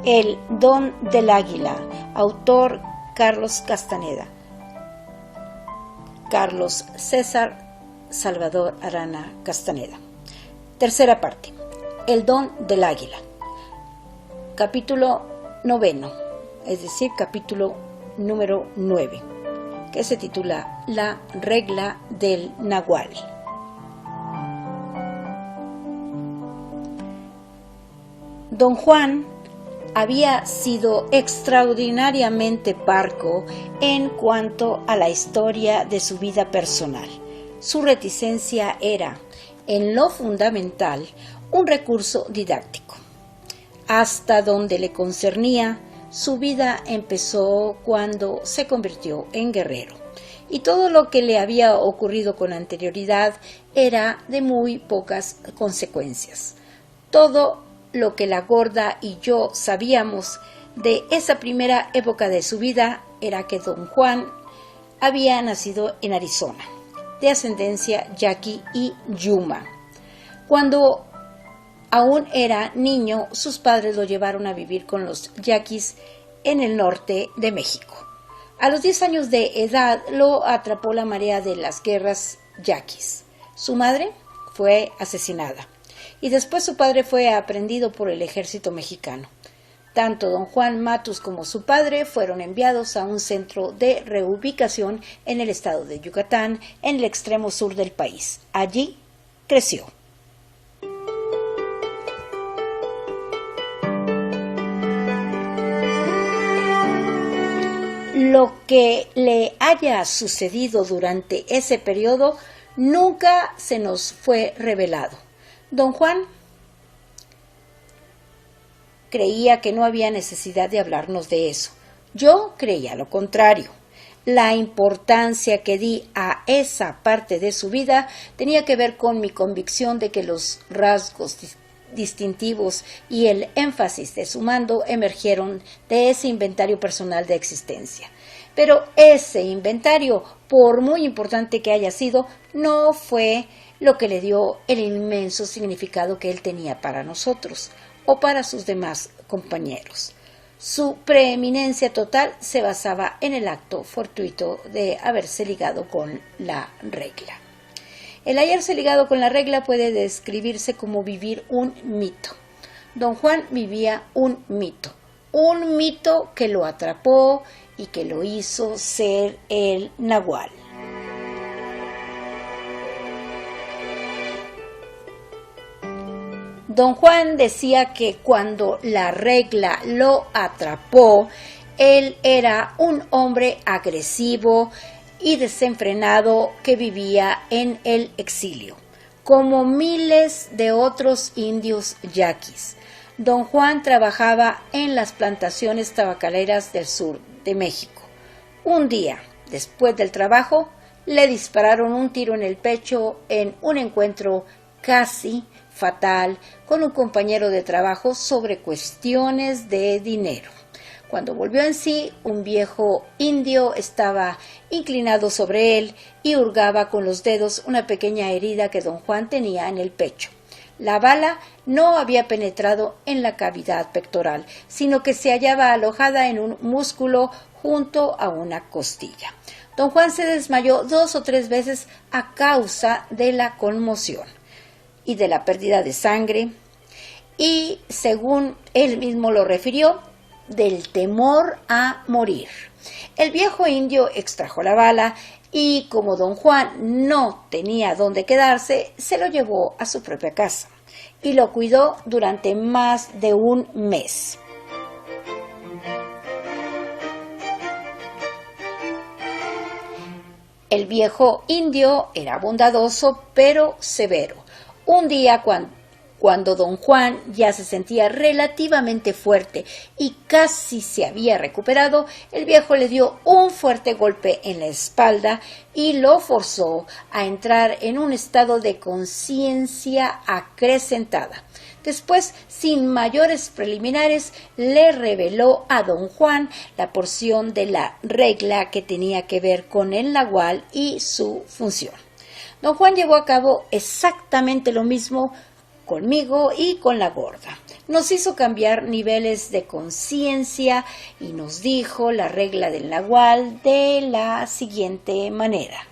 El don del águila, autor Carlos Castaneda. Carlos César Salvador Arana Castaneda. Tercera parte. El don del águila. Capítulo 9, es decir, capítulo número 9, que se titula La regla del Nahual. Don Juan había sido extraordinariamente parco en cuanto a la historia de su vida personal. Su reticencia era, en lo fundamental, un recurso didáctico. Hasta donde le concernía, su vida empezó cuando se convirtió en guerrero, y todo lo que le había ocurrido con anterioridad era de muy pocas consecuencias. Todo lo que la gorda y yo sabíamos de esa primera época de su vida era que don Juan había nacido en Arizona, de ascendencia yaqui y yuma. Cuando aún era niño, sus padres lo llevaron a vivir con los yaquis en el norte de México. A los 10 años de edad lo atrapó la marea de las guerras yaquis. Su madre fue asesinada y después su padre fue aprehendido por el ejército mexicano. Tanto don Juan Matus como su padre fueron enviados a un centro de reubicación en el estado de Yucatán, en el extremo sur del país. Allí creció. Lo que le haya sucedido durante ese periodo nunca se nos fue revelado. Don Juan creía que no había necesidad de hablarnos de eso. Yo creía lo contrario. La importancia que di a esa parte de su vida tenía que ver con mi convicción de que los rasgos distintivos y el énfasis de su mando emergieron de ese inventario personal de existencia. Pero ese inventario, por muy importante que haya sido, no fue lo que le dio el inmenso significado que él tenía para nosotros o para sus demás compañeros. Su preeminencia total se basaba en el acto fortuito de haberse ligado con la regla. El hallarse ligado con la regla puede describirse como vivir un mito. Don Juan vivía un mito que lo atrapó y que lo hizo ser el Nahual. Don Juan decía que cuando la regla lo atrapó, él era un hombre agresivo y desenfrenado que vivía en el exilio, como miles de otros indios yaquis. Don Juan trabajaba en las plantaciones tabacaleras del sur de México. Un día, después del trabajo, le dispararon un tiro en el pecho en un encuentro casi fatal con un compañero de trabajo sobre cuestiones de dinero. Cuando volvió en sí, un viejo indio estaba inclinado sobre él y hurgaba con los dedos una pequeña herida que don Juan tenía en el pecho. La bala no había penetrado en la cavidad pectoral, sino que se hallaba alojada en un músculo junto a una costilla. Don Juan se desmayó 2 o 3 veces a causa de la conmoción y de la pérdida de sangre, y según él mismo lo refirió, del temor a morir. El viejo indio extrajo la bala y, como don Juan no tenía dónde quedarse, se lo llevó a su propia casa y lo cuidó durante más de un mes. El viejo indio era bondadoso pero severo. Un día cuando don Juan ya se sentía relativamente fuerte y casi se había recuperado, el viejo le dio un fuerte golpe en la espalda y lo forzó a entrar en un estado de conciencia acrecentada. Después, sin mayores preliminares, le reveló a don Juan la porción de la regla que tenía que ver con el nahual y su función. Don Juan llevó a cabo exactamente lo mismo conmigo y con la gorda. nos hizo cambiar niveles de conciencia y nos dijo la regla del Nahual de la siguiente manera.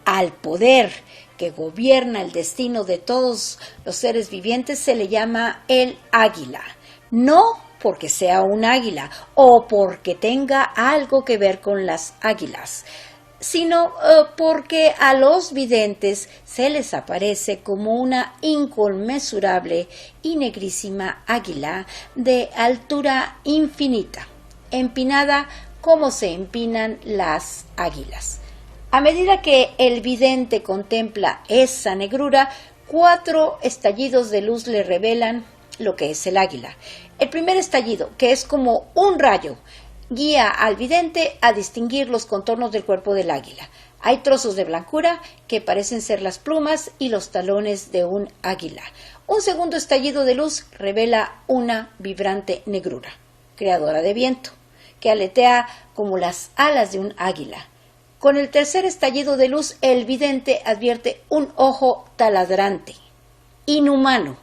Al poder que gobierna el destino de todos los seres vivientes se le llama el águila, no porque sea un águila o porque tenga algo que ver con las águilas, sino porque a los videntes se les aparece como una inconmensurable y negrísima águila de altura infinita, empinada como se empinan las águilas. A medida que el vidente contempla esa negrura, 4 estallidos de luz le revelan lo que es el águila. El primer estallido, que es como un rayo, guía al vidente a distinguir los contornos del cuerpo del águila. Hay trozos de blancura que parecen ser las plumas y los talones de un águila. Un segundo estallido de luz revela una vibrante negrura, creadora de viento, que aletea como las alas de un águila. Con el tercer estallido de luz, el vidente advierte un ojo taladrante, inhumano,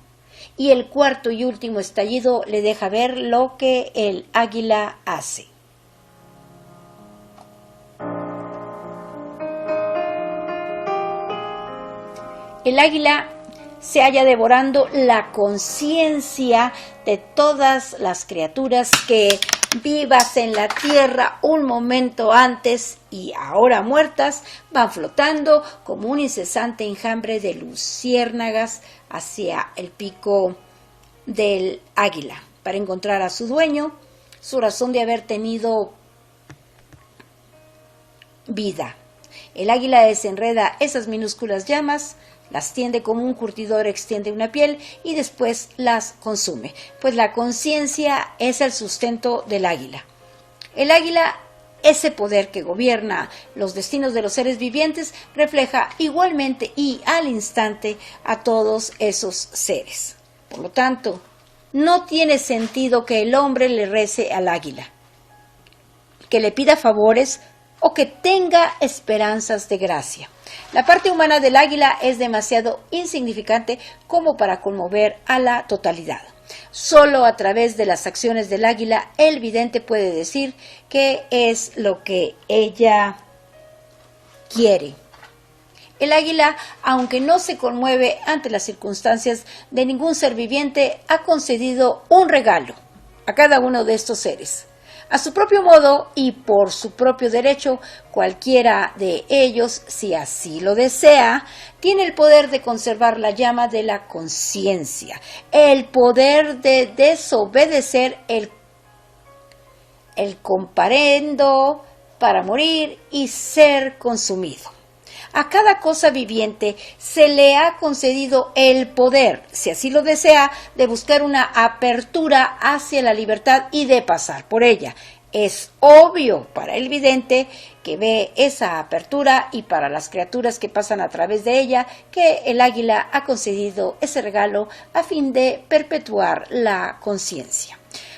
y el cuarto y último estallido le deja ver lo que el águila hace. El águila se halla devorando la conciencia de todas las criaturas que, vivas en la tierra un momento antes y ahora muertas, van flotando como un incesante enjambre de luciérnagas hacia el pico del águila para encontrar a su dueño, su razón de haber tenido vida. El águila desenreda esas minúsculas llamas, las tiende como un curtidor extiende una piel y después las consume, pues la conciencia es el sustento del águila. El águila, ese poder que gobierna los destinos de los seres vivientes, refleja igualmente y al instante a todos esos seres. Por lo tanto, no tiene sentido que el hombre le rece al águila, que le pida favores o que tenga esperanzas de gracia. La parte humana del águila es demasiado insignificante como para conmover a la totalidad. Solo a través de las acciones del águila el vidente puede decir qué es lo que ella quiere. El águila, aunque no se conmueve ante las circunstancias de ningún ser viviente, ha concedido un regalo a cada uno de estos seres. A su propio modo y por su propio derecho, cualquiera de ellos, si así lo desea, tiene el poder de conservar la llama de la conciencia, el poder de desobedecer el comparendo para morir y ser consumido. A cada cosa viviente se le ha concedido el poder, si así lo desea, de buscar una apertura hacia la libertad y de pasar por ella. Es obvio para el vidente que ve esa apertura y para las criaturas que pasan a través de ella que el águila ha concedido ese regalo a fin de perpetuar la conciencia.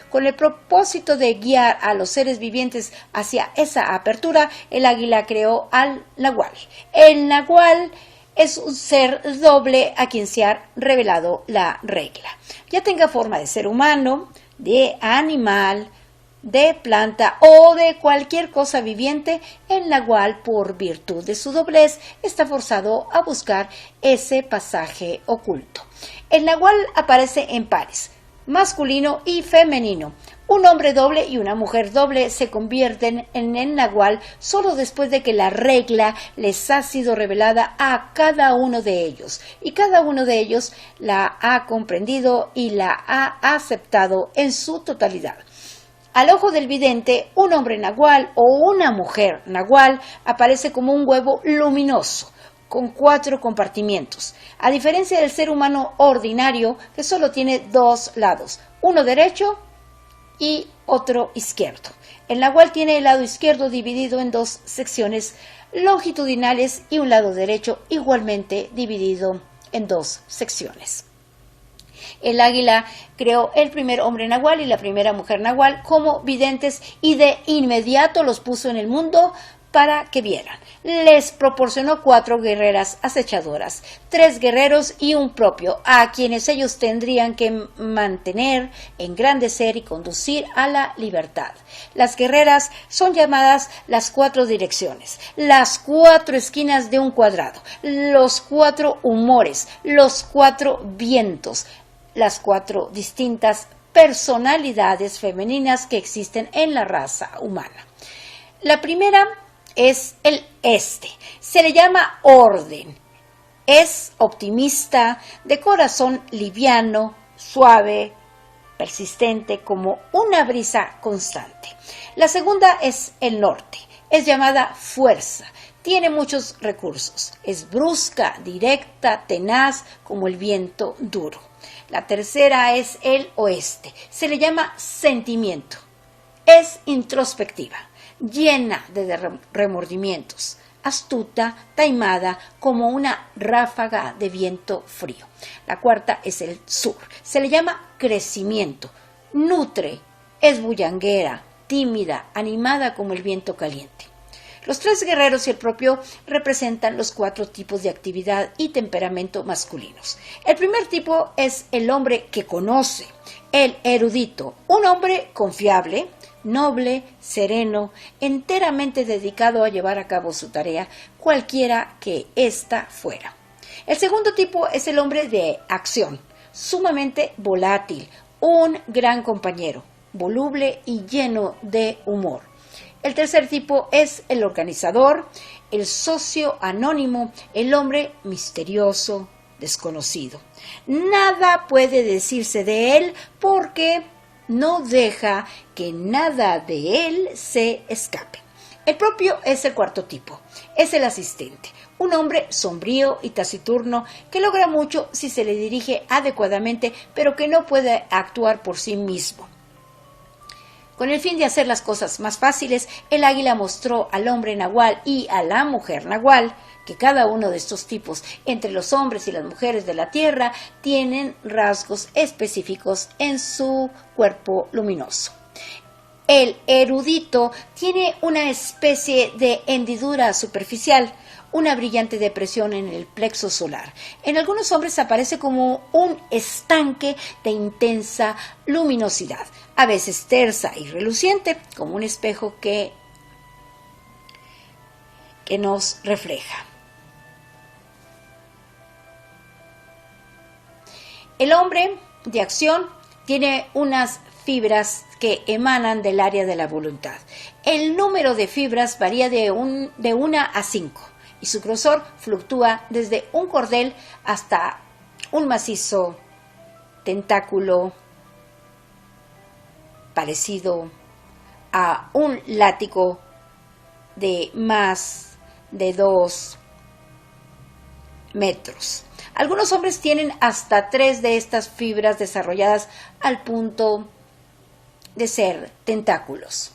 Con el propósito de guiar a los seres vivientes hacia esa apertura, el águila creó al Nahual. El Nahual es un ser doble a quien se ha revelado la regla. Ya tenga forma de ser humano, de animal, de planta o de cualquier cosa viviente, el Nahual, por virtud de su doblez, está forzado a buscar ese pasaje oculto. El Nahual aparece en pares, masculino y femenino. Un hombre doble y una mujer doble se convierten en el Nahual solo después de que la regla les ha sido revelada a cada uno de ellos, y cada uno de ellos la ha comprendido y la ha aceptado en su totalidad. Al ojo del vidente, un hombre Nahual o una mujer Nahual aparece como un huevo luminoso, con 4 compartimientos, a diferencia del ser humano ordinario que solo tiene 2 lados, uno derecho y otro izquierdo. El Nahual tiene el lado izquierdo dividido en 2 secciones longitudinales y un lado derecho igualmente dividido en 2 secciones. El águila creó el primer hombre Nahual y la primera mujer Nahual como videntes y de inmediato los puso en el mundo para que vieran. Les proporcionó 4 guerreras acechadoras, 3 guerreros y un propio, a quienes ellos tendrían que mantener, engrandecer y conducir a la libertad. Las guerreras son llamadas las 4 direcciones, las 4 esquinas de un cuadrado, los 4 humores, los 4 vientos, las 4 distintas personalidades femeninas que existen en la raza humana. La primera es el este, se le llama orden, es optimista, de corazón liviano, suave, persistente, como una brisa constante. La segunda es el norte, es llamada fuerza, tiene muchos recursos, es brusca, directa, tenaz, como el viento duro. La tercera es el oeste, se le llama sentimiento, es introspectiva, llena de remordimientos, astuta, taimada, como una ráfaga de viento frío. La cuarta es el sur, se le llama crecimiento, nutre, es bullanguera, tímida, animada como el viento caliente. Los 3 guerreros y el propio representan los 4 tipos de actividad y temperamento masculinos. El primer tipo es el hombre que conoce, el erudito, un hombre confiable, noble, sereno, enteramente dedicado a llevar a cabo su tarea, cualquiera que ésta fuera. El segundo tipo es el hombre de acción, sumamente volátil, un gran compañero, voluble y lleno de humor. El tercer tipo es el organizador, el socio anónimo, el hombre misterioso, desconocido. Nada puede decirse de él porque no deja que nada de él se escape. El propio es el cuarto tipo, es el asistente, un hombre sombrío y taciturno que logra mucho si se le dirige adecuadamente, pero que no puede actuar por sí mismo. Con el fin de hacer las cosas más fáciles, el águila mostró al hombre nahual y a la mujer nahual que cada uno de estos tipos, entre los hombres y las mujeres de la tierra, tienen rasgos específicos en su cuerpo luminoso. El erudito tiene una especie de hendidura superficial, una brillante depresión en el plexo solar. En algunos hombres aparece como un estanque de intensa luminosidad, a veces tersa y reluciente, como un espejo que nos refleja. El hombre de acción tiene unas fibras que emanan del área de la voluntad. El número de fibras varía de 1 a 5 y su grosor fluctúa desde un cordel hasta un macizo tentáculo parecido a un látigo de más de 2 metros. Algunos hombres tienen hasta 3 de estas fibras desarrolladas al punto de ser tentáculos.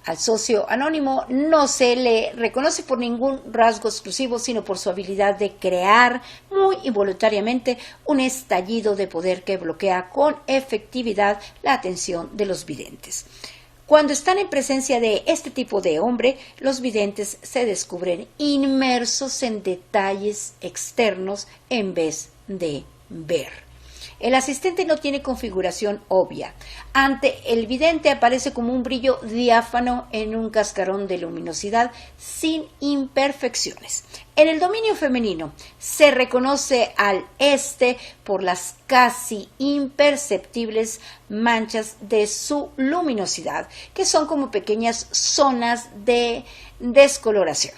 Al socio anónimo no se le reconoce por ningún rasgo exclusivo, sino por su habilidad de crear muy involuntariamente un estallido de poder que bloquea con efectividad la atención de los videntes. Cuando están en presencia de este tipo de hombre, los videntes se descubren inmersos en detalles externos en vez de ver. El asistente no tiene configuración obvia. Ante el vidente aparece como un brillo diáfano en un cascarón de luminosidad sin imperfecciones. En el dominio femenino se reconoce al este por las casi imperceptibles manchas de su luminosidad, que son como pequeñas zonas de descoloración.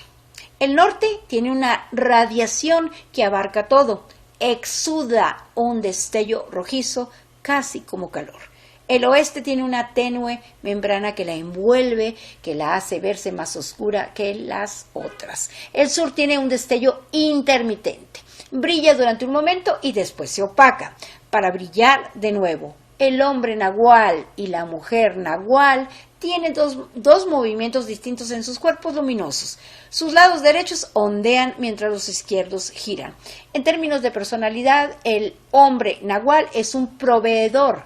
El norte tiene una radiación que abarca todo. Exuda un destello rojizo, casi como calor. El oeste tiene una tenue membrana que la envuelve, que la hace verse más oscura que las otras. El sur tiene un destello intermitente. Brilla durante un momento y después se opaca, para brillar de nuevo. El hombre nahual y la mujer nahual tienen dos movimientos distintos en sus cuerpos luminosos. Sus lados derechos ondean mientras los izquierdos giran. En términos de personalidad, el hombre nahual es un proveedor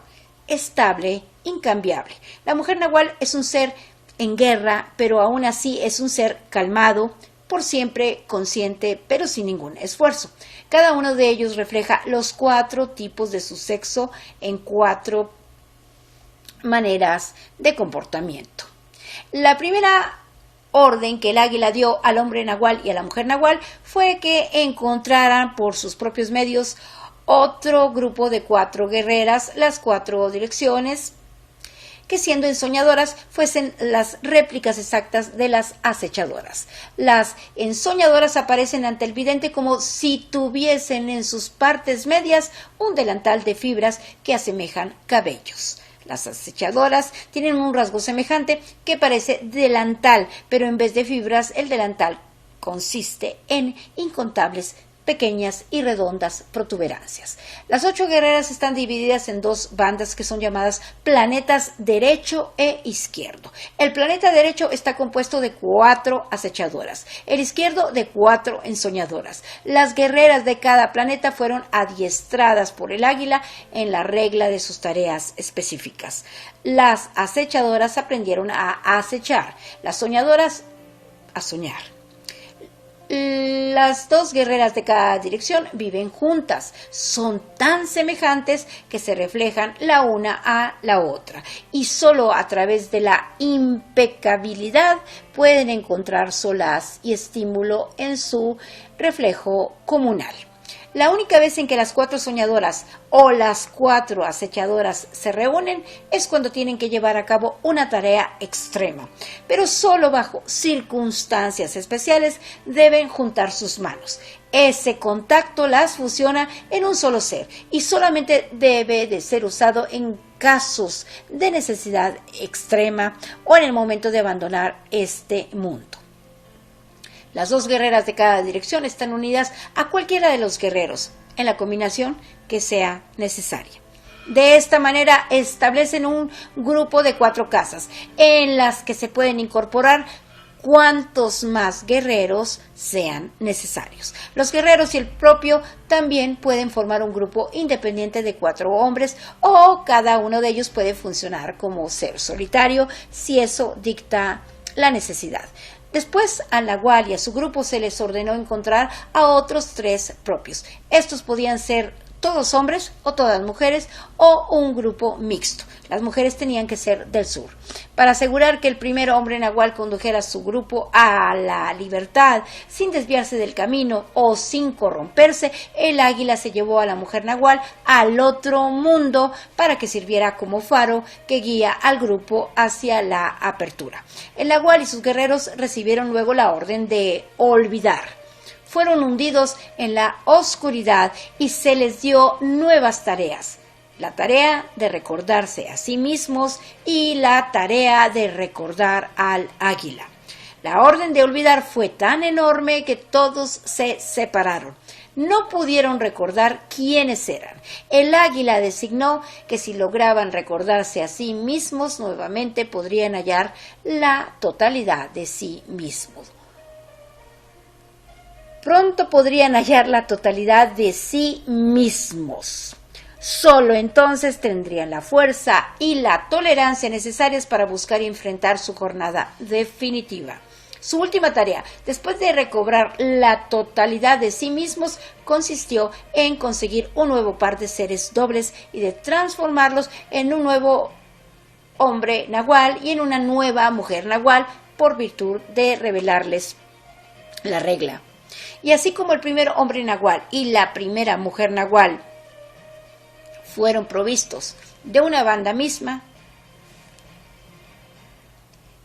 estable, incambiable. La mujer nahual es un ser en guerra, pero aún así es un ser calmado, por siempre consciente, pero sin ningún esfuerzo. Cada uno de ellos refleja los 4 tipos de su sexo en 4 maneras de comportamiento. La primera orden que el águila dio al hombre nahual y a la mujer nahual fue que encontraran por sus propios medios otro grupo de 4 guerreras, las 4 direcciones, que siendo ensoñadoras fuesen las réplicas exactas de las acechadoras. Las ensoñadoras aparecen ante el vidente como si tuviesen en sus partes medias un delantal de fibras que asemejan cabellos. Las acechadoras tienen un rasgo semejante que parece delantal, pero en vez de fibras, el delantal consiste en incontables pequeñas y redondas protuberancias. Las 8 guerreras están divididas en 2 bandas que son llamadas planetas derecho e izquierdo. El planeta derecho está compuesto de 4 acechadoras, el izquierdo de 4 ensoñadoras. Las guerreras de cada planeta fueron adiestradas por el águila en la regla de sus tareas específicas. Las acechadoras aprendieron a acechar, las soñadoras a soñar. Las 2 guerreras de cada dirección viven juntas, son tan semejantes que se reflejan la una a la otra y solo a través de la impecabilidad pueden encontrar solaz y estímulo en su reflejo comunal. La única vez en que las 4 soñadoras o las 4 acechadoras se reúnen es cuando tienen que llevar a cabo una tarea extrema, pero solo bajo circunstancias especiales deben juntar sus manos. Ese contacto las fusiona en un solo ser y solamente debe de ser usado en casos de necesidad extrema o en el momento de abandonar este mundo. Las 2 guerreras de cada dirección están unidas a cualquiera de los guerreros en la combinación que sea necesaria. De esta manera establecen un grupo de 4 casas en las que se pueden incorporar cuantos más guerreros sean necesarios. Los guerreros y el propio también pueden formar un grupo independiente de 4 hombres o cada uno de ellos puede funcionar como ser solitario si eso dicta la necesidad. Después al nahual y a su grupo se les ordenó encontrar a otros 3 propios. Estos podían ser todos hombres o todas mujeres o un grupo mixto. Las mujeres tenían que ser del sur. Para asegurar que el primer hombre nahual condujera a su grupo a la libertad sin desviarse del camino o sin corromperse, el águila se llevó a la mujer nahual al otro mundo para que sirviera como faro que guía al grupo hacia la apertura. El nahual y sus guerreros recibieron luego la orden de olvidar. Fueron hundidos en la oscuridad y se les dio nuevas tareas. La tarea de recordarse a sí mismos y la tarea de recordar al águila. La orden de olvidar fue tan enorme que todos se separaron. No pudieron recordar quiénes eran. El águila designó que si lograban recordarse a sí mismos nuevamente podrían hallar la totalidad de sí mismos. Pronto podrían hallar la totalidad de sí mismos. Solo entonces tendrían la fuerza y la tolerancia necesarias para buscar y enfrentar su jornada definitiva. Su última tarea, después de recobrar la totalidad de sí mismos, consistió en conseguir un nuevo par de seres dobles y de transformarlos en un nuevo hombre nahual y en una nueva mujer nahual por virtud de revelarles la regla. Y así como el primer hombre nahual y la primera mujer nahual fueron provistos de una banda misma,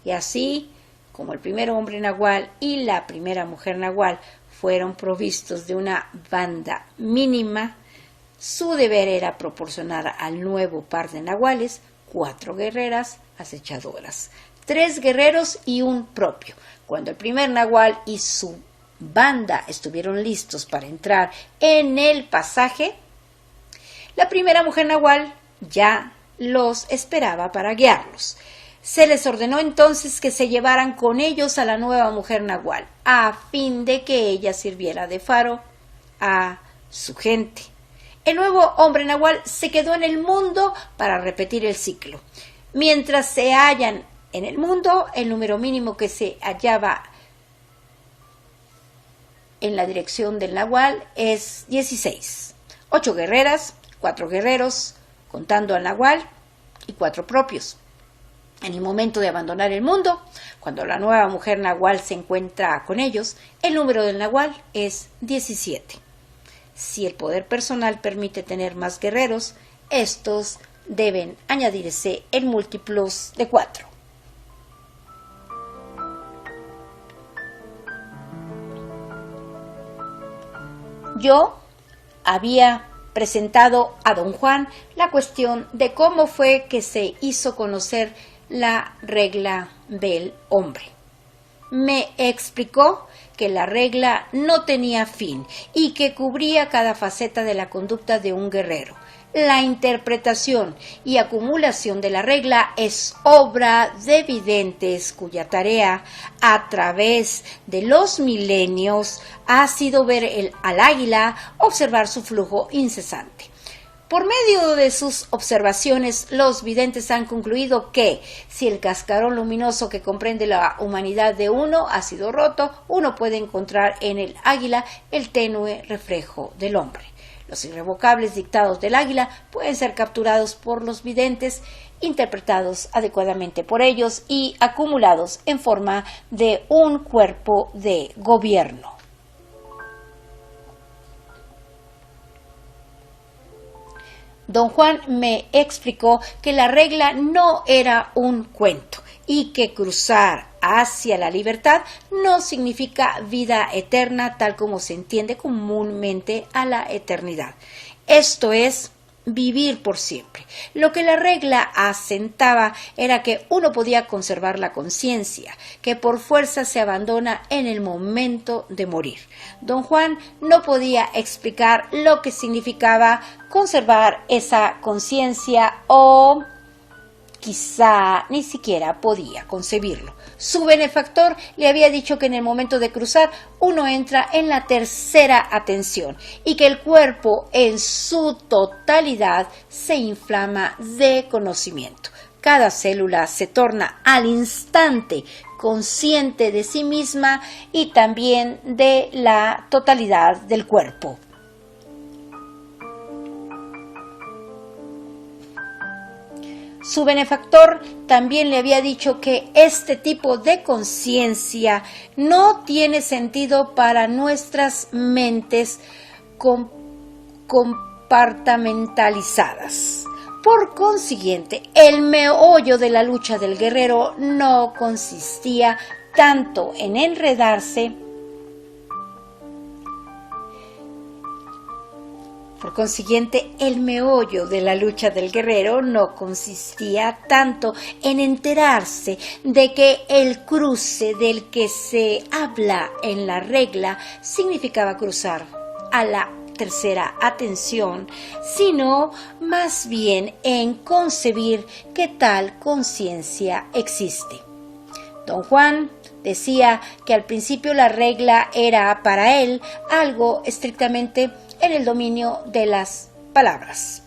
y así como el primer hombre nahual y la primera mujer nahual fueron provistos de una banda mínima, su deber era proporcionar al nuevo par de nahuales 4 guerreras acechadoras, 3 guerreros y un propio. Cuando el primer nahual y su banda estuvieron listos para entrar en el pasaje, la primera mujer nahual ya los esperaba para guiarlos. Se les ordenó entonces que se llevaran con ellos a la nueva mujer nahual, a fin de que ella sirviera de faro a su gente. El nuevo hombre nahual se quedó en el mundo para repetir el ciclo. Mientras se hallan En el mundo, el número mínimo que se hallaba en la dirección del Nahual es 16. 8 guerreras, 4 guerreros, contando al Nahual, y 4 propios. En el momento de abandonar el mundo, cuando la nueva mujer Nahual se encuentra con ellos, el número del Nahual es 17. Si el poder personal permite tener más guerreros, estos deben añadirse en múltiplos de 4. Yo había presentado a don Juan la cuestión de cómo fue que se hizo conocer la regla del hombre. Me explicó que la regla no tenía fin y que cubría cada faceta de la conducta de un guerrero. La interpretación y acumulación de la regla es obra de videntes cuya tarea a través de los milenios ha sido ver al águila, observar su flujo incesante. Por medio de sus observaciones, los videntes han concluido que si el cascarón luminoso que comprende la humanidad de uno ha sido roto, uno puede encontrar en el águila el tenue reflejo del hombre. Los irrevocables dictados del águila pueden ser capturados por los videntes, interpretados adecuadamente por ellos y acumulados en forma de un cuerpo de gobierno. Don Juan me explicó que la regla no era un cuento y que cruzar hacia la libertad no significa vida eterna tal como se entiende comúnmente a la eternidad. Esto es vivir por siempre. Lo que la regla asentaba era que uno podía conservar la conciencia, que por fuerza se abandona en el momento de morir. Don Juan no podía explicar lo que significaba conservar esa conciencia o quizá ni siquiera podía concebirlo. Su benefactor le había dicho que en el momento de cruzar uno entra en la tercera atención y que el cuerpo en su totalidad se inflama de conocimiento. Cada célula se torna al instante consciente de sí misma y también de la totalidad del cuerpo. Su benefactor también le había dicho que este tipo de conciencia no tiene sentido para nuestras mentes compartamentalizadas. Por consiguiente, el meollo de la lucha del guerrero no consistía tanto en enredarse. Por consiguiente, el meollo de la lucha del guerrero no consistía tanto en enterarse de que el cruce del que se habla en la regla significaba cruzar a la tercera atención, sino más bien en concebir que tal conciencia existe. Don Juan decía que al principio la regla era para él algo estrictamente en el dominio de las palabras.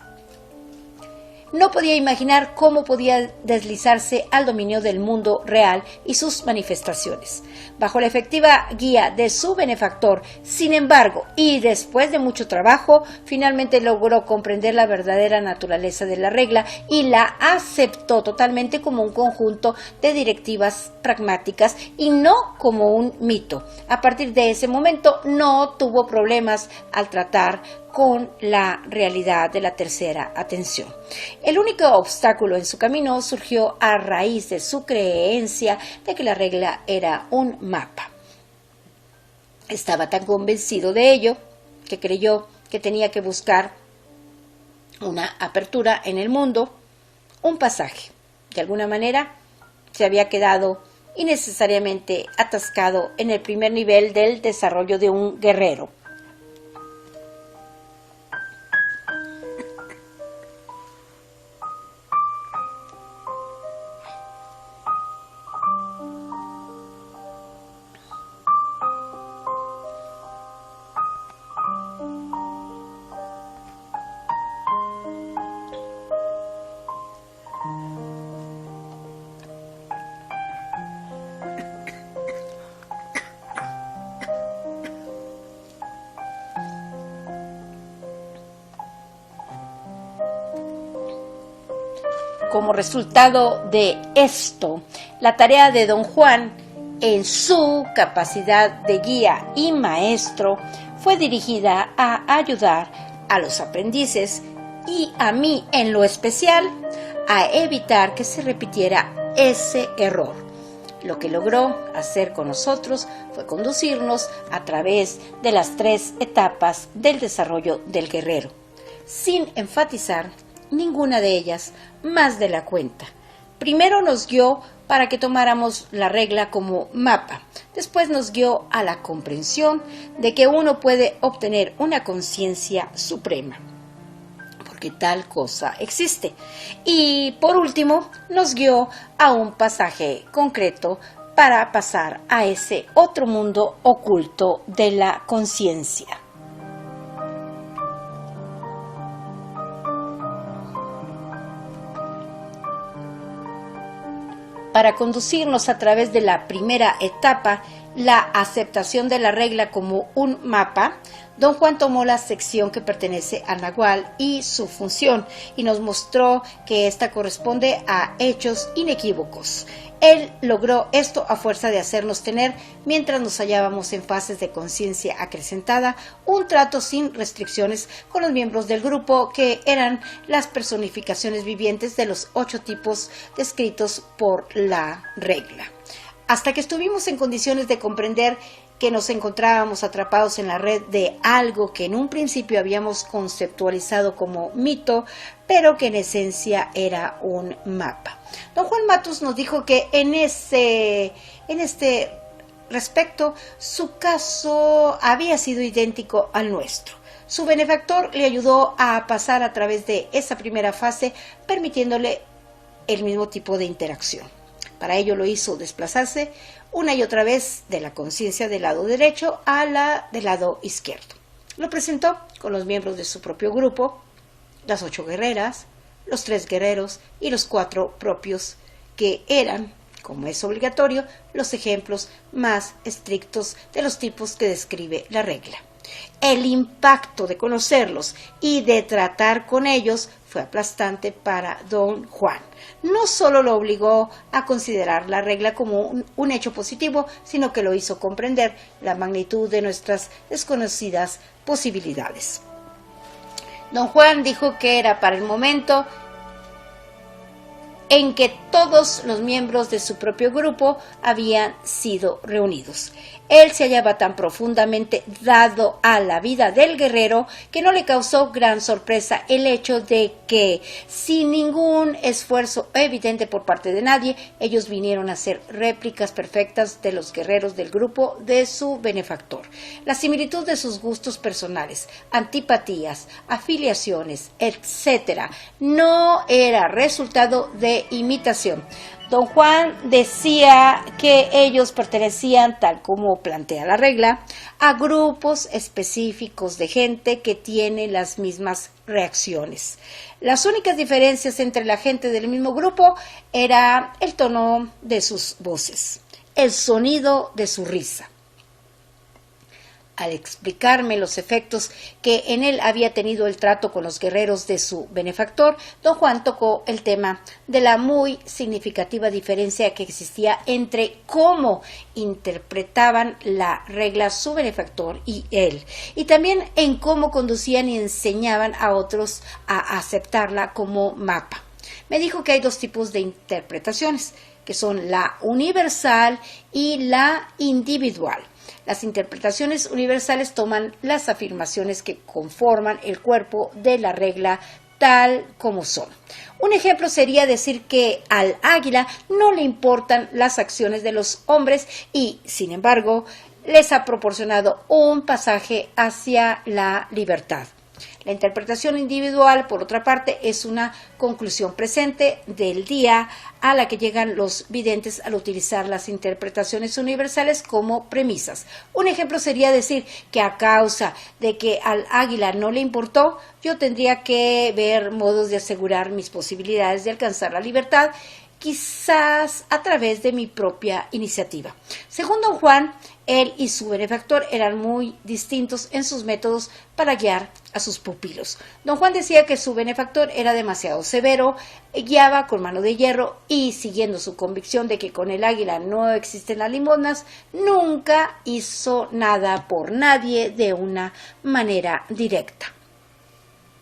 No podía imaginar cómo podía deslizarse al dominio del mundo real y sus manifestaciones, bajo la efectiva guía de su benefactor. Sin embargo, y después de mucho trabajo, finalmente logró comprender la verdadera naturaleza de la regla y la aceptó totalmente como un conjunto de directivas pragmáticas y no como un mito. A partir de ese momento no tuvo problemas al tratar con la realidad de la tercera atención. El único obstáculo en su camino surgió a raíz de su creencia de que la regla era un mapa. Estaba tan convencido de ello que creyó que tenía que buscar una apertura en el mundo, un pasaje. De alguna manera se había quedado innecesariamente atascado en el primer nivel del desarrollo de un guerrero. Como resultado de esto, la tarea de don Juan, en su capacidad de guía y maestro, fue dirigida a ayudar a los aprendices y a mí en lo especial a evitar que se repitiera ese error. Lo que logró hacer con nosotros fue conducirnos a través de las 3 etapas del desarrollo del guerrero, sin enfatizar ninguna de ellas más de la cuenta. Primero nos guió para que tomáramos la regla como mapa. Después nos guió a la comprensión de que uno puede obtener una conciencia suprema, porque tal cosa existe. Y por último, nos guió a un pasaje concreto para pasar a ese otro mundo oculto de la conciencia. Para conducirnos a través de la primera etapa, la aceptación de la regla como un mapa, don Juan tomó la sección que pertenece al Nahual y su función y nos mostró que ésta corresponde a hechos inequívocos. Él logró esto a fuerza de hacernos tener, mientras nos hallábamos en fases de conciencia acrecentada, un trato sin restricciones con los miembros del grupo, que eran las personificaciones vivientes de los 8 tipos descritos por la regla. Hasta que estuvimos en condiciones de comprender que nos encontrábamos atrapados en la red de algo que en un principio habíamos conceptualizado como mito, pero que en esencia era un mapa. Don Juan Matus nos dijo que en este respecto su caso había sido idéntico al nuestro. Su benefactor le ayudó a pasar a través de esa primera fase, permitiéndole el mismo tipo de interacción. Para ello lo hizo desplazarse una y otra vez de la conciencia del lado derecho a la del lado izquierdo. Lo presentó con los miembros de su propio grupo, las 8 guerreras, los 3 guerreros y los 4 propios, que eran, como es obligatorio, los ejemplos más estrictos de los tipos que describe la regla. El impacto de conocerlos y de tratar con ellos fue aplastante para don Juan. No solo lo obligó a considerar la regla como un hecho positivo, sino que lo hizo comprender la magnitud de nuestras desconocidas posibilidades. Don Juan dijo que era para el momento en que todos los miembros de su propio grupo habían sido reunidos. Él se hallaba tan profundamente dado a la vida del guerrero que no le causó gran sorpresa el hecho de que, sin ningún esfuerzo evidente por parte de nadie, ellos vinieron a ser réplicas perfectas de los guerreros del grupo de su benefactor. La similitud de sus gustos personales, antipatías, afiliaciones, etc., no era resultado de imitación. Don Juan decía que ellos pertenecían, tal como plantea la regla, a grupos específicos de gente que tiene las mismas reacciones. Las únicas diferencias entre la gente del mismo grupo era el tono de sus voces, el sonido de su risa. Al explicarme los efectos que en él había tenido el trato con los guerreros de su benefactor, don Juan tocó el tema de la muy significativa diferencia que existía entre cómo interpretaban la regla su benefactor y él, y también en cómo conducían y enseñaban a otros a aceptarla como mapa. Me dijo que hay 2 tipos de interpretaciones, que son la universal y la individual. Las interpretaciones universales toman las afirmaciones que conforman el cuerpo de la regla tal como son. Un ejemplo sería decir que al águila no le importan las acciones de los hombres y, sin embargo, les ha proporcionado un pasaje hacia la libertad. La interpretación individual, por otra parte, es una conclusión presente del día a la que llegan los videntes al utilizar las interpretaciones universales como premisas. Un ejemplo sería decir que a causa de que al águila no le importó, yo tendría que ver modos de asegurar mis posibilidades de alcanzar la libertad, quizás a través de mi propia iniciativa. Según don Juan, él y su benefactor eran muy distintos en sus métodos para guiar a sus pupilos. Don Juan decía que su benefactor era demasiado severo, guiaba con mano de hierro y, siguiendo su convicción de que con el águila no existen las limosnas, nunca hizo nada por nadie de una manera directa.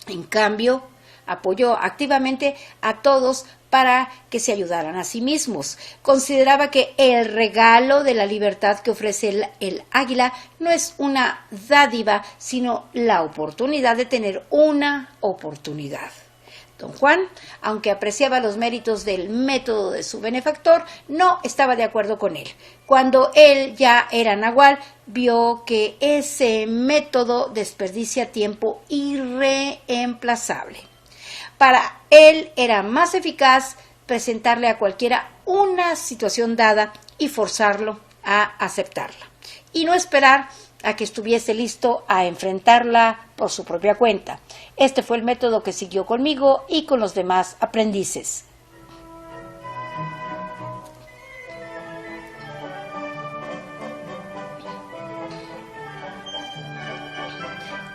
En cambio, apoyó activamente a todos para que se ayudaran a sí mismos. Consideraba que el regalo de la libertad que ofrece el águila no es una dádiva, sino la oportunidad de tener una oportunidad. Don Juan, aunque apreciaba los méritos del método de su benefactor, no estaba de acuerdo con él. Cuando él ya era nahual, vio que ese método desperdicia tiempo irreemplazable. Para él era más eficaz presentarle a cualquiera una situación dada y forzarlo a aceptarla, y no esperar a que estuviese listo a enfrentarla por su propia cuenta. Este fue el método que siguió conmigo y con los demás aprendices.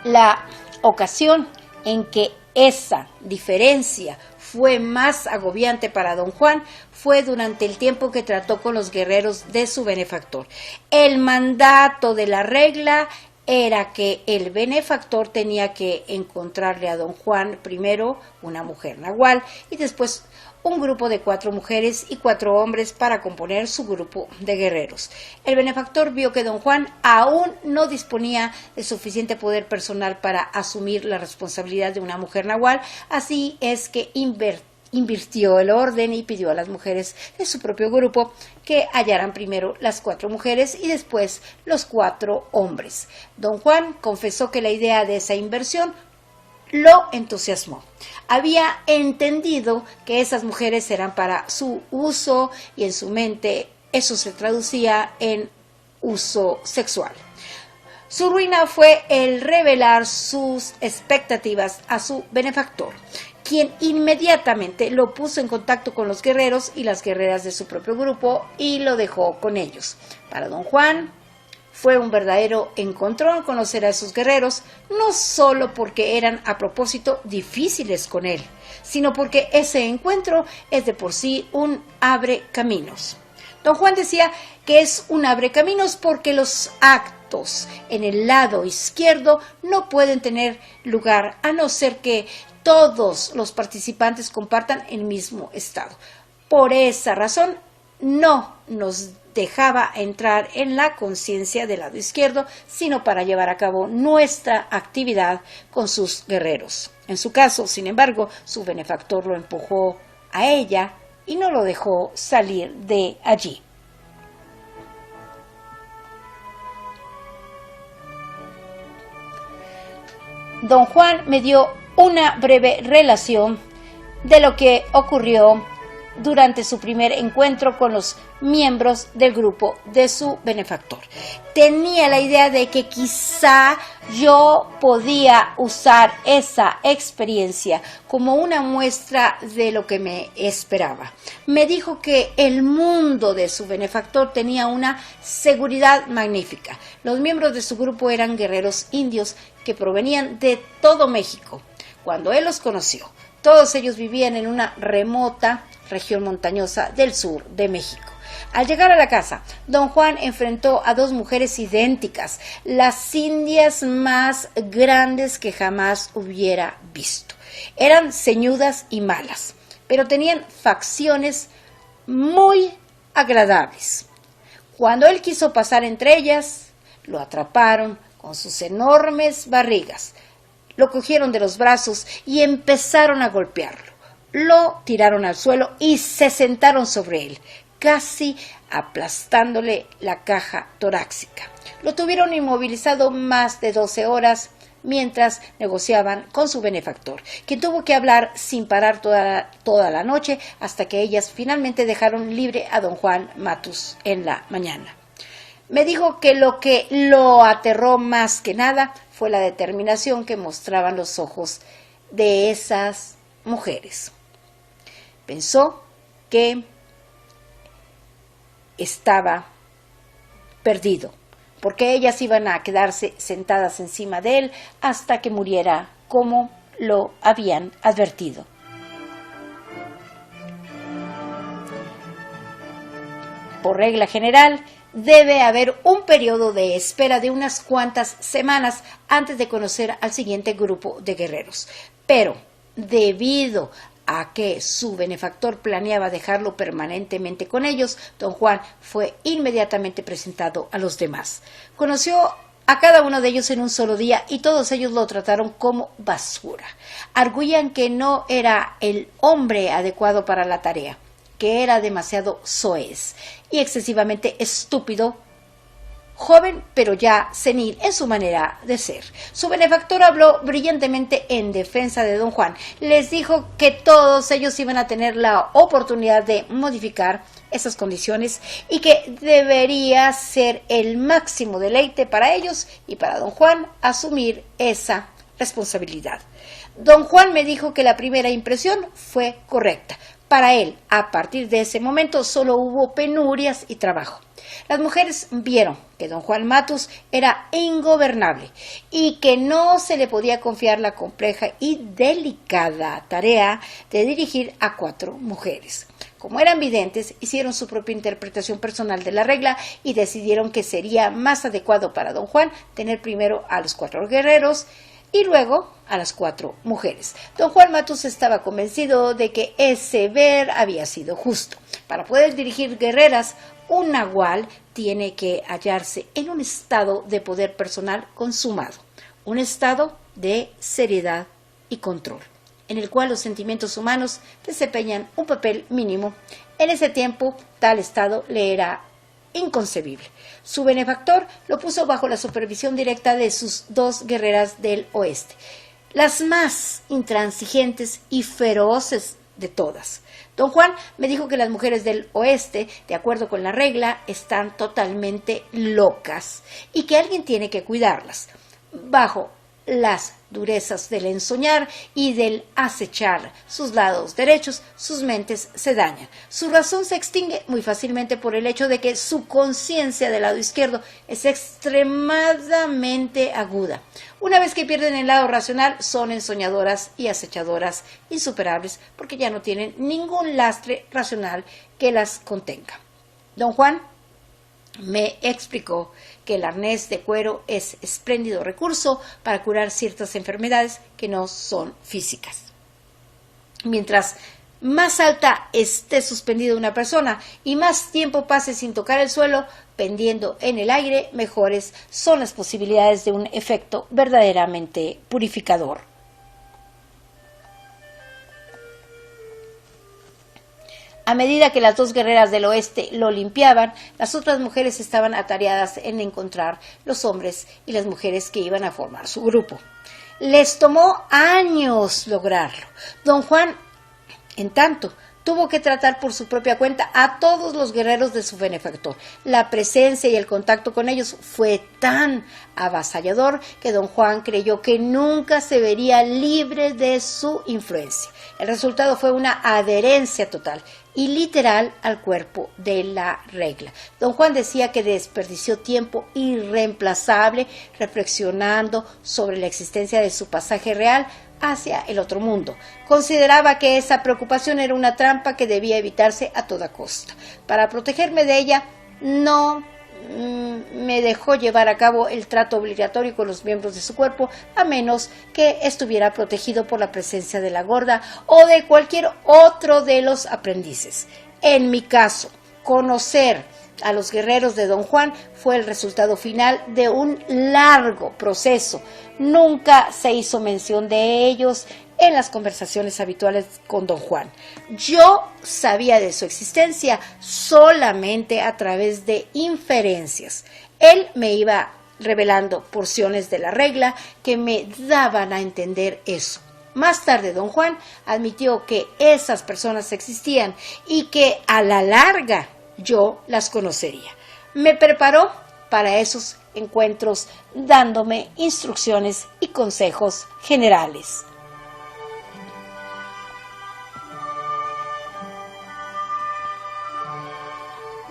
La ocasión en que esa diferencia fue más agobiante para don Juan fue durante el tiempo que trató con los guerreros de su benefactor. El mandato de la regla era que el benefactor tenía que encontrarle a don Juan primero una mujer nahual y después un grupo de 4 mujeres y 4 hombres para componer su grupo de guerreros. El benefactor vio que don Juan aún no disponía de suficiente poder personal para asumir la responsabilidad de una mujer nahual, así es que invirtió el orden y pidió a las mujeres de su propio grupo que hallaran primero las 4 mujeres y después los 4 hombres. Don Juan confesó que la idea de esa inversión lo entusiasmó. Había entendido que esas mujeres eran para su uso y en su mente eso se traducía en uso sexual. Su ruina fue el revelar sus expectativas a su benefactor, quien inmediatamente lo puso en contacto con los guerreros y las guerreras de su propio grupo y lo dejó con ellos. Para don Juan fue un verdadero encontrón conocer a esos guerreros, no solo porque eran a propósito difíciles con él, sino porque ese encuentro es de por sí un abre caminos. Don Juan decía que es un abre caminos porque los actos en el lado izquierdo no pueden tener lugar a no ser que todos los participantes compartan el mismo estado. Por esa razón, no nos dejaba entrar en la conciencia del lado izquierdo, sino para llevar a cabo nuestra actividad con sus guerreros. En su caso, sin embargo, su benefactor lo empujó a ella y no lo dejó salir de allí. Don Juan me dio una breve relación de lo que ocurrió durante su primer encuentro con los miembros del grupo de su benefactor. Tenía la idea de que quizá yo podía usar esa experiencia como una muestra de lo que me esperaba. Me dijo que el mundo de su benefactor tenía una seguridad magnífica. Los miembros de su grupo eran guerreros indios que provenían de todo México. Cuando él los conoció, todos ellos vivían en una remota región montañosa del sur de México. Al llegar a la casa, don Juan enfrentó a 2 mujeres idénticas, las indias más grandes que jamás hubiera visto. Eran ceñudas y malas, pero tenían facciones muy agradables. Cuando él quiso pasar entre ellas, lo atraparon con sus enormes barrigas. Lo cogieron de los brazos y empezaron a golpearlo. Lo tiraron al suelo y se sentaron sobre él, casi aplastándole la caja torácica. Lo tuvieron inmovilizado más de 12 horas mientras negociaban con su benefactor, quien tuvo que hablar sin parar toda la noche hasta que ellas finalmente dejaron libre a don Juan Matus en la mañana. Me dijo que lo aterró más que nada fue la determinación que mostraban los ojos de esas mujeres. Pensó que estaba perdido, porque ellas iban a quedarse sentadas encima de él hasta que muriera, como lo habían advertido. Por regla general, debe haber un periodo de espera de unas cuantas semanas antes de conocer al siguiente grupo de guerreros. Pero, debido a que su benefactor planeaba dejarlo permanentemente con ellos, don Juan fue inmediatamente presentado a los demás. Conoció a cada uno de ellos en un solo día y todos ellos lo trataron como basura. Arguían que no era el hombre adecuado para la tarea, que era demasiado soez y excesivamente estúpido, joven pero ya senil en su manera de ser. Su benefactor habló brillantemente en defensa de don Juan. Les dijo que todos ellos iban a tener la oportunidad de modificar esas condiciones y que debería ser el máximo deleite para ellos y para don Juan asumir esa responsabilidad. Don Juan me dijo que la primera impresión fue correcta. Para él, a partir de ese momento, solo hubo penurias y trabajo. Las mujeres vieron que don Juan Matus era ingobernable y que no se le podía confiar la compleja y delicada tarea de dirigir a 4 mujeres. Como eran videntes, hicieron su propia interpretación personal de la regla y decidieron que sería más adecuado para don Juan tener primero a los 4 guerreros y luego a las 4 mujeres. Don Juan Matus estaba convencido de que ese ver había sido justo. Para poder dirigir guerreras, un nahual tiene que hallarse en un estado de poder personal consumado, un estado de seriedad y control, en el cual los sentimientos humanos desempeñan un papel mínimo. En ese tiempo, tal estado le era inconcebible. Su benefactor lo puso bajo la supervisión directa de sus 2 guerreras del oeste, las más intransigentes y feroces de todas. Don Juan me dijo que las mujeres del oeste, de acuerdo con la regla, están totalmente locas y que alguien tiene que cuidarlas. Bajo las durezas del ensoñar y del acechar sus lados derechos, sus mentes se dañan. Su razón se extingue muy fácilmente por el hecho de que su conciencia del lado izquierdo es extremadamente aguda. Una vez que pierden el lado racional, son ensoñadoras y acechadoras insuperables porque ya no tienen ningún lastre racional que las contenga. Don Juan me explicó que el arnés de cuero es espléndido recurso para curar ciertas enfermedades que no son físicas. Mientras más alta esté suspendida una persona y más tiempo pase sin tocar el suelo, pendiendo en el aire, mejores son las posibilidades de un efecto verdaderamente purificador. A medida que las 2 guerreras del oeste lo limpiaban, las otras mujeres estaban atareadas en encontrar los hombres y las mujeres que iban a formar su grupo. Les tomó años lograrlo. Don Juan, en tanto, tuvo que tratar por su propia cuenta a todos los guerreros de su benefactor. La presencia y el contacto con ellos fue tan avasallador que don Juan creyó que nunca se vería libre de su influencia. El resultado fue una adherencia total y literal al cuerpo de la regla. Don Juan decía que desperdició tiempo irreemplazable reflexionando sobre la existencia de su pasaje real hacia el otro mundo. Consideraba que esa preocupación era una trampa que debía evitarse a toda costa. Para protegerme de ella, no me dejó llevar a cabo el trato obligatorio con los miembros de su cuerpo, a menos que estuviera protegido por la presencia de la gorda o de cualquier otro de los aprendices. En mi caso, conocer a los guerreros de don Juan fue el resultado final de un largo proceso. Nunca se hizo mención de ellos en las conversaciones habituales con don Juan. Yo sabía de su existencia solamente a través de inferencias. Él me iba revelando porciones de la regla que me daban a entender eso. Más tarde, don Juan admitió que esas personas existían y que a la larga yo las conocería. Me preparó para esos encuentros dándome instrucciones y consejos generales.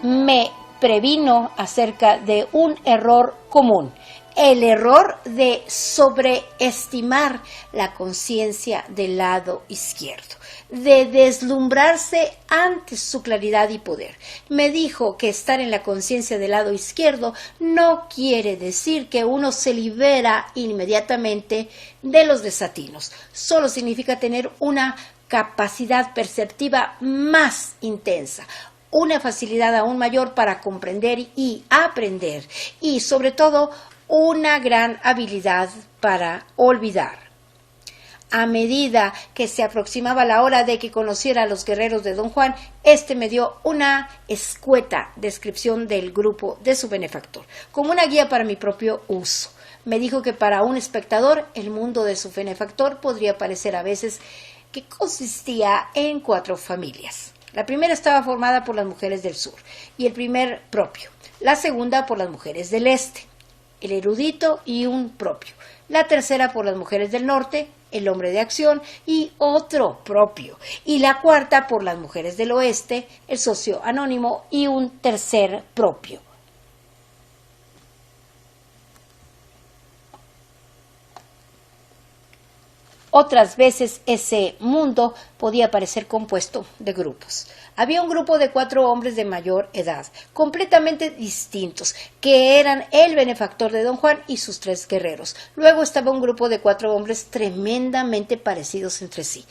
Me previno acerca de un error común, el error de sobreestimar la conciencia del lado izquierdo, de deslumbrarse ante su claridad y poder. Me dijo que estar en la conciencia del lado izquierdo no quiere decir que uno se libera inmediatamente de los desatinos, solo significa tener una capacidad perceptiva más intensa, una facilidad aún mayor para comprender y aprender, y sobre todo una gran habilidad para olvidar. A medida que se aproximaba la hora de que conociera a los guerreros de Don Juan, me dio una escueta descripción del grupo de su benefactor, como una guía para mi propio uso. Me dijo que para un espectador el mundo de su benefactor podría parecer a veces que consistía en 4 familias. La primera estaba formada por las mujeres del sur y el primer propio. La segunda por las mujeres del este, el erudito y un propio. La tercera por las mujeres del norte, el hombre de acción y otro propio. Y la cuarta por las mujeres del oeste, el socio anónimo y un tercer propio. Otras veces ese mundo podía parecer compuesto de grupos. Había un grupo de 4 hombres de mayor edad, completamente distintos, que eran el benefactor de Don Juan y sus 3 guerreros. Luego estaba un grupo de 4 hombres tremendamente parecidos entre sí,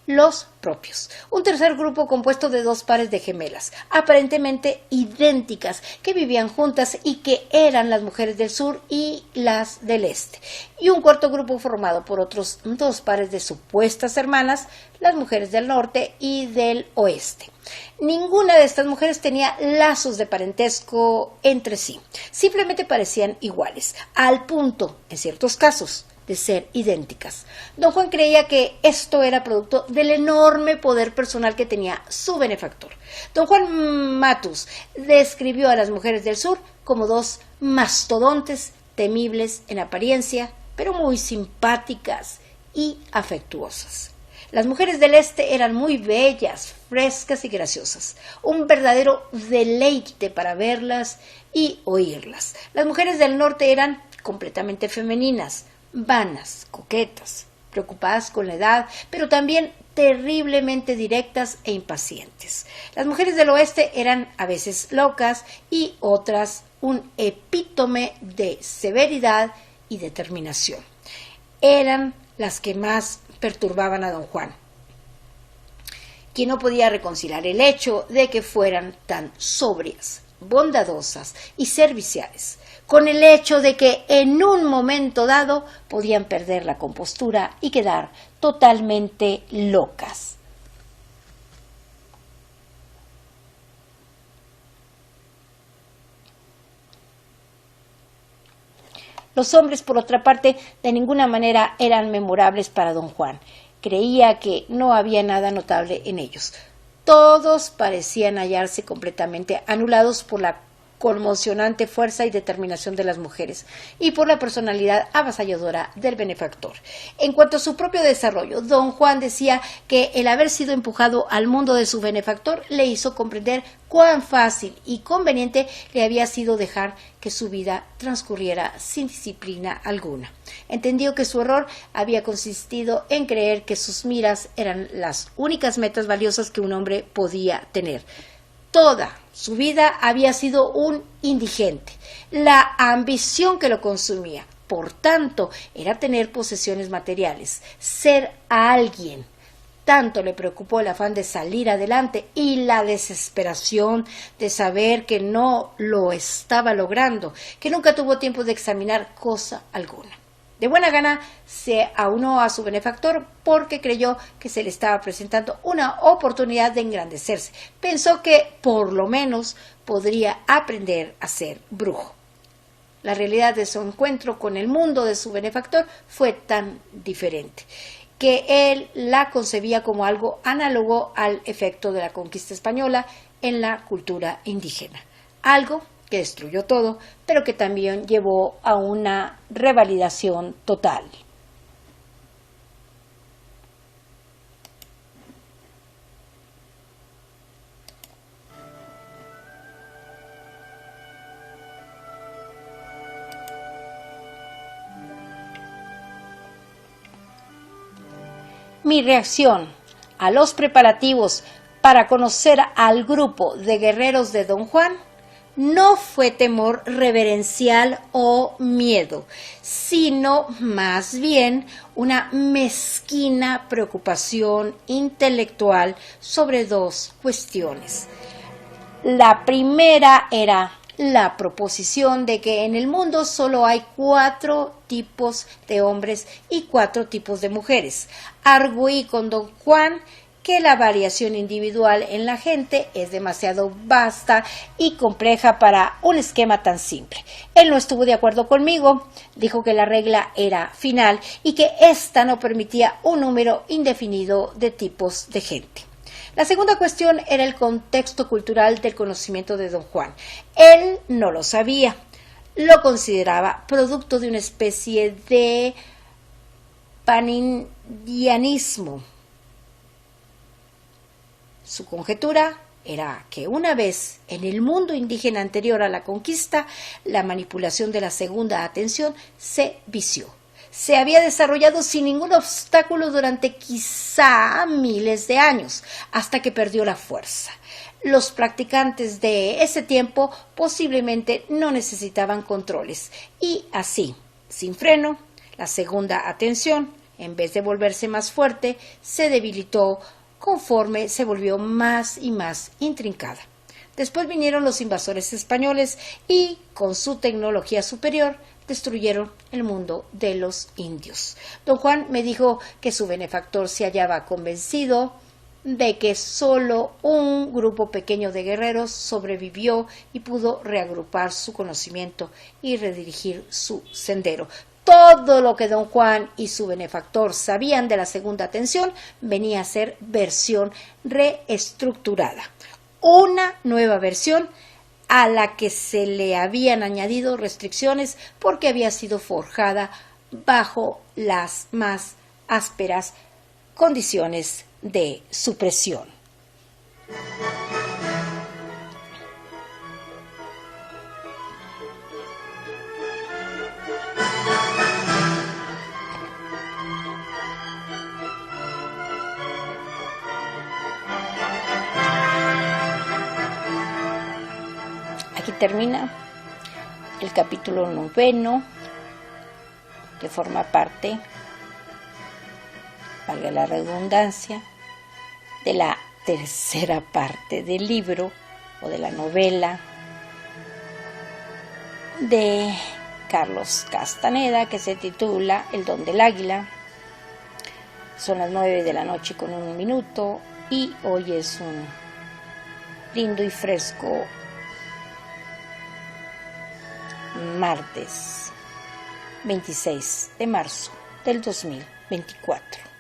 los propios. Un tercer grupo compuesto de 2 pares de gemelas, aparentemente idénticas, que vivían juntas y que eran las mujeres del sur y las del este. Y un cuarto grupo formado por otros 2 pares de supuestas hermanas, las mujeres del norte y del oeste. Ninguna de estas mujeres tenía lazos de parentesco entre sí. Simplemente parecían iguales, al punto, en ciertos casos, de ser idénticas. Don Juan creía que esto era producto del enorme poder personal que tenía su benefactor. Don Juan Matus describió a las mujeres del sur como 2 mastodontes temibles en apariencia, pero muy simpáticas y afectuosas. Las mujeres del este eran muy bellas, frescas y graciosas, un verdadero deleite para verlas y oírlas. Las mujeres del norte eran completamente femeninas, vanas, coquetas, preocupadas con la edad, pero también terriblemente directas e impacientes. Las mujeres del oeste eran a veces locas y otras un epítome de severidad y determinación. Eran las que más perturbaban a Don Juan, quien no podía reconciliar el hecho de que fueran tan sobrias, bondadosas y serviciales, con el hecho de que en un momento dado podían perder la compostura y quedar totalmente locas. Los hombres, por otra parte, de ninguna manera eran memorables para Don Juan. Creía que no había nada notable en ellos. Todos parecían hallarse completamente anulados por la conmocionante fuerza y determinación de las mujeres y por la personalidad avasalladora del benefactor. En cuanto a su propio desarrollo, Don Juan decía que el haber sido empujado al mundo de su benefactor le hizo comprender cuán fácil y conveniente le había sido dejar que su vida transcurriera sin disciplina alguna. Entendió que su error había consistido en creer que sus miras eran las únicas metas valiosas que un hombre podía tener. Toda su vida había sido un indigente. La ambición que lo consumía, por tanto, era tener posesiones materiales, ser alguien. Tanto le preocupó el afán de salir adelante y la desesperación de saber que no lo estaba logrando, que nunca tuvo tiempo de examinar cosa alguna. De buena gana se aunó a su benefactor porque creyó que se le estaba presentando una oportunidad de engrandecerse. Pensó que, por lo menos, podría aprender a ser brujo. La realidad de su encuentro con el mundo de su benefactor fue tan diferente que él la concebía como algo análogo al efecto de la conquista española en la cultura indígena. Algo que destruyó todo, pero que también llevó a una revalidación total. Mi reacción a los preparativos para conocer al grupo de guerreros de Don Juan no fue temor reverencial o miedo, sino más bien una mezquina preocupación intelectual sobre dos cuestiones. La primera era la proposición de que en el mundo solo hay 4 tipos de hombres y 4 tipos de mujeres. Arguí con Don Juan que la variación individual en la gente es demasiado vasta y compleja para un esquema tan simple. Él no estuvo de acuerdo conmigo, dijo que la regla era final y que ésta no permitía un número indefinido de tipos de gente. La segunda cuestión era el contexto cultural del conocimiento de Don Juan. Él no lo sabía, lo consideraba producto de una especie de panindianismo. Su conjetura era que una vez en el mundo indígena anterior a la conquista, la manipulación de la segunda atención se vició. Se había desarrollado sin ningún obstáculo durante quizá miles de años, hasta que perdió la fuerza. Los practicantes de ese tiempo posiblemente no necesitaban controles y así, sin freno, la segunda atención, en vez de volverse más fuerte, se debilitó conforme se volvió más y más intrincada. Después vinieron los invasores españoles y, con su tecnología superior, destruyeron el mundo de los indios. Don Juan me dijo que su benefactor se hallaba convencido de que solo un grupo pequeño de guerreros sobrevivió y pudo reagrupar su conocimiento y redirigir su sendero. Todo lo que Don Juan y su benefactor sabían de la segunda atención venía a ser versión reestructurada. Una nueva versión a la que se le habían añadido restricciones porque había sido forjada bajo las más ásperas condiciones de supresión. Aquí termina el capítulo 9, que forma parte, valga la redundancia, de la tercera parte del libro o de la novela de Carlos Castaneda, que se titula El don del águila. Son las 9:01 y hoy es un lindo y fresco martes 26 de marzo del 2024.